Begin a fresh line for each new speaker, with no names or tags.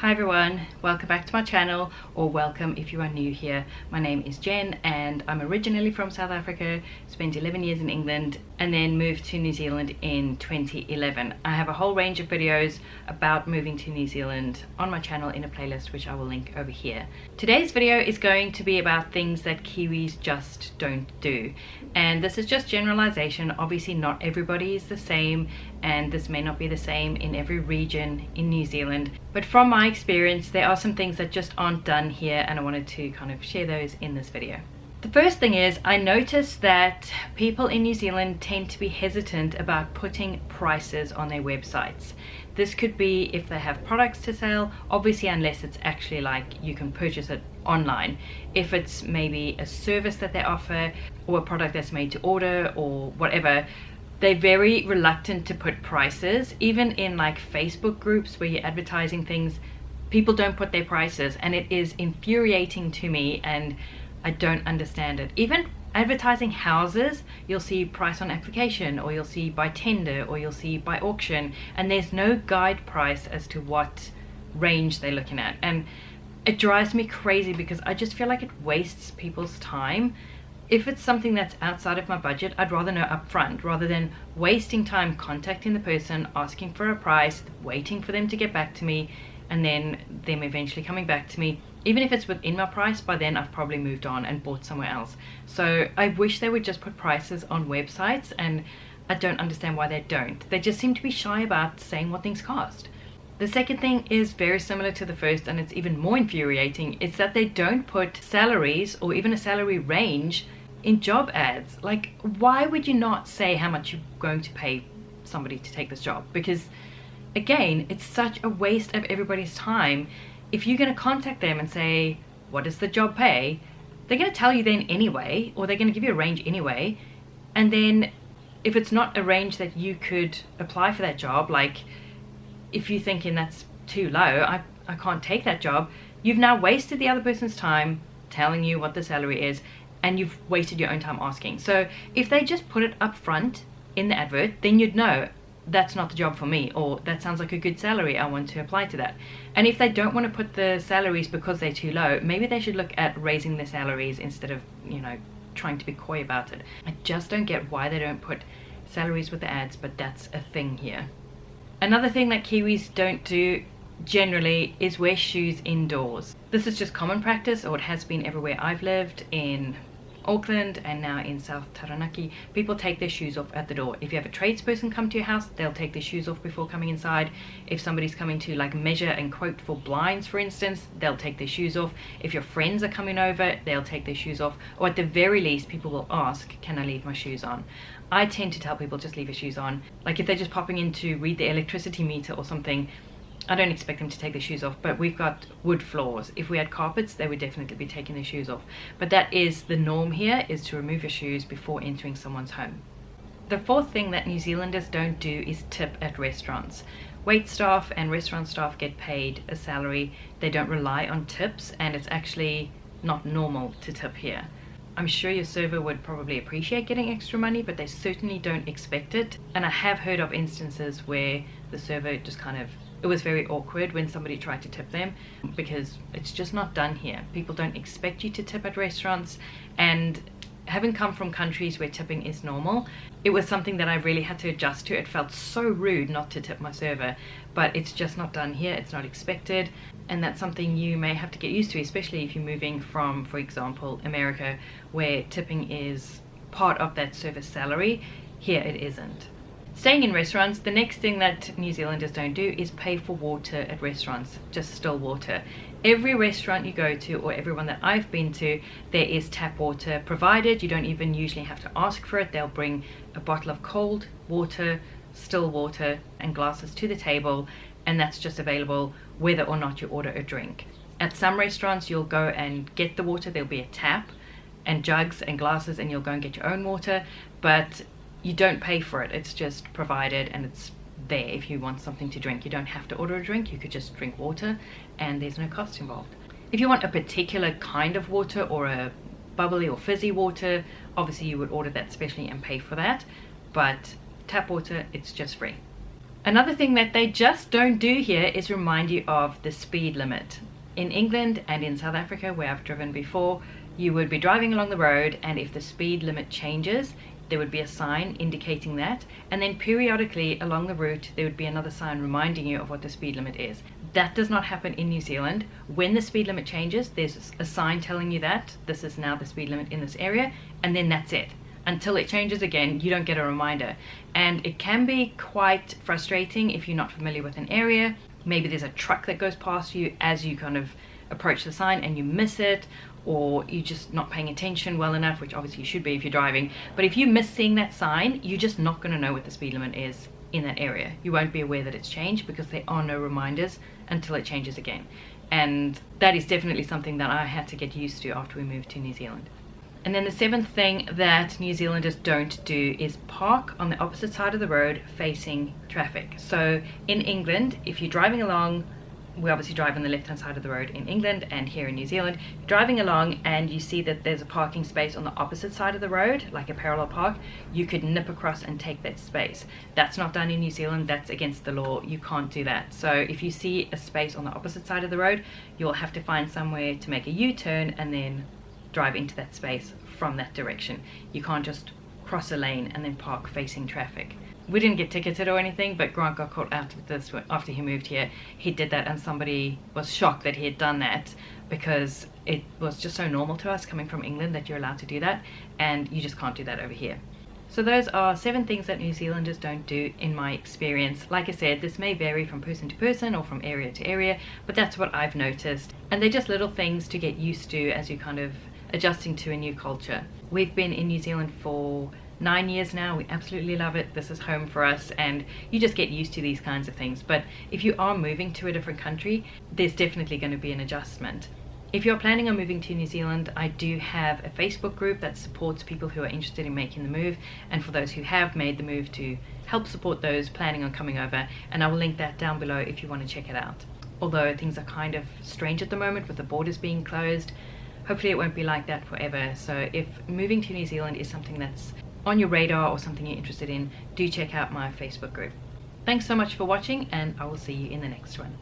Hi everyone, welcome back to my channel, or welcome if you are new here. My name is Jen and I'm originally from South Africa, spent 11 years in England and then moved to New Zealand in 2011. I have a whole range of videos about moving to New Zealand on my channel in a playlist which I will link over here. Today's video is going to be about things that Kiwis just don't do, and this is just generalization. Obviously not everybody is the same and this may not be the same in every region in New Zealand, but from my experience there are some things that just aren't done here and I wanted to kind of share those in this video. The first thing is, I noticed that people in New Zealand tend to be hesitant about putting prices on their websites. This could be if they have products to sell, obviously unless it's actually like you can purchase it online. If it's maybe a service that they offer or a product that's made to order or whatever, they're very reluctant to put prices. Even in like Facebook groups where you're advertising things, people don't put their prices, and it is infuriating to me and I don't understand it. Even advertising houses, you'll see price on application, or you'll see by tender, or you'll see by auction, and there's no guide price as to what range they're looking at. And it drives me crazy because I just feel like it wastes people's time. If it's something that's outside of my budget, I'd rather know upfront rather than wasting time contacting the person, asking for a price, waiting for them to get back to me, and then them eventually coming back to me. Even if it's within my price, by then I've probably moved on and bought somewhere else. So I wish they would just put prices on websites, and I don't understand why they don't. They just seem to be shy about saying what things cost. The second thing is very similar to the first, and it's even more infuriating. It's that they don't put salaries or even a salary range in job ads. Like, why would you not say how much you're going to pay somebody to take this job? Because again, it's such a waste of everybody's time. If you're going to contact them and say, what does the job pay? They're going to tell you then anyway, or they're going to give you a range anyway. And then if it's not a range that you could apply for that job, like if you're thinking that's too low, I can't take that job, you've now wasted the other person's time telling you what the salary is, and you've wasted your own time asking. So if they just put it up front in the advert, then you'd know that's not the job for me, or that sounds like a good salary, I want to apply to that. And if they don't want to put the salaries because they're too low, maybe they should look at raising their salaries instead of, you know, trying to be coy about it. I just don't get why they don't put salaries with the ads, but that's a thing here. Another thing that Kiwis don't do generally is wear shoes indoors. This is just common practice, or it has been everywhere I've lived. In Auckland and now in South Taranaki, people take their shoes off at the door. If you have a tradesperson come to your house, they'll take their shoes off before coming inside. If somebody's coming to like measure and quote for blinds, for instance, they'll take their shoes off. If your friends are coming over, they'll take their shoes off, or at the very least people will ask, can I leave my shoes on? I tend to tell people just leave your shoes on. Like if they're just popping in to read the electricity meter or something, I don't expect them to take their shoes off, but we've got wood floors. If we had carpets, they would definitely be taking their shoes off. But that is the norm here, is to remove your shoes before entering someone's home. The fourth thing that New Zealanders don't do is tip at restaurants. Wait staff and restaurant staff get paid a salary. They don't rely on tips, and it's actually not normal to tip here. I'm sure your server would probably appreciate getting extra money, but they certainly don't expect it. And I have heard of instances where the server just kind of, it was very awkward when somebody tried to tip them, because it's just not done here. People don't expect you to tip at restaurants, and having come from countries where tipping is normal, it was something that I really had to adjust to. It felt so rude not to tip my server, but it's just not done here. It's not expected, and that's something you may have to get used to, especially if you're moving from, for example, America, where tipping is part of that service salary. Here it isn't. Staying in restaurants, the next thing that New Zealanders don't do is pay for water at restaurants, just still water. Every restaurant you go to, or everyone that I've been to, there is tap water provided. You don't even usually have to ask for it. They'll bring a bottle of cold water, still water, and glasses to the table, and that's just available whether or not you order a drink. At some restaurants, you'll go and get the water. There'll be a tap and jugs and glasses, and you'll go and get your own water, but you don't pay for it. It's just provided, and it's there if you want something to drink. You don't have to order a drink, you could just drink water, and there's no cost involved. If you want a particular kind of water, or a bubbly or fizzy water, obviously you would order that specially and pay for that, but tap water, it's just free. Another thing that they just don't do here is remind you of the speed limit. In England and in South Africa, where I've driven before, you would be driving along the road, and if the speed limit changes, there would be a sign indicating that, and then periodically along the route there would be another sign reminding you of what the speed limit is. That does not happen in New Zealand. When the speed limit changes, there's a sign telling you that this is now the speed limit in this area, and then that's it. Until it changes again, you don't get a reminder. And it can be quite frustrating if you're not familiar with an area. Maybe there's a truck that goes past you as you kind of approach the sign and you miss it, or you're just not paying attention well enough, which obviously you should be if you're driving. But if you miss seeing that sign, you're just not going to know what the speed limit is in that area. You won't be aware that it's changed because there are no reminders until it changes again. And that is definitely something that I had to get used to after we moved to New Zealand. And then the seventh thing that New Zealanders don't do is park on the opposite side of the road facing traffic. So in England, if you're driving along, we obviously drive on the left hand side of the road in England, and here in New Zealand, driving along and you see that there's a parking space on the opposite side of the road, like a parallel park, you could nip across and take that space. That's not done in New Zealand. That's against the law. You can't do that. So if you see a space on the opposite side of the road, you'll have to find somewhere to make a U-turn and then drive into that space from that direction. You can't just cross a lane and then park facing traffic. We didn't get ticketed or anything, but Grant got caught out with this after he moved here. He did that, and somebody was shocked that he had done that because it was just so normal to us coming from England that you're allowed to do that, and you just can't do that over here. So those are 7 things that New Zealanders don't do in my experience. Like I said, this may vary from person to person or from area to area, but that's what I've noticed. And they're just little things to get used to as you kind of adjusting to a new culture. We've been in New Zealand for 9 years now. We absolutely love it. This is home for us, and you just get used to these kinds of things. But if you are moving to a different country, there's definitely going to be an adjustment. If you're planning on moving to New Zealand, I do have a Facebook group that supports people who are interested in making the move, and for those who have made the move, to help support those planning on coming over, and I will link that down below if you want to check it out. Although things are kind of strange at the moment with the borders being closed, hopefully it won't be like that forever. So if moving to New Zealand is something that's on your radar or something you're interested in, do check out my Facebook group. Thanks so much for watching, and I will see you in the next one.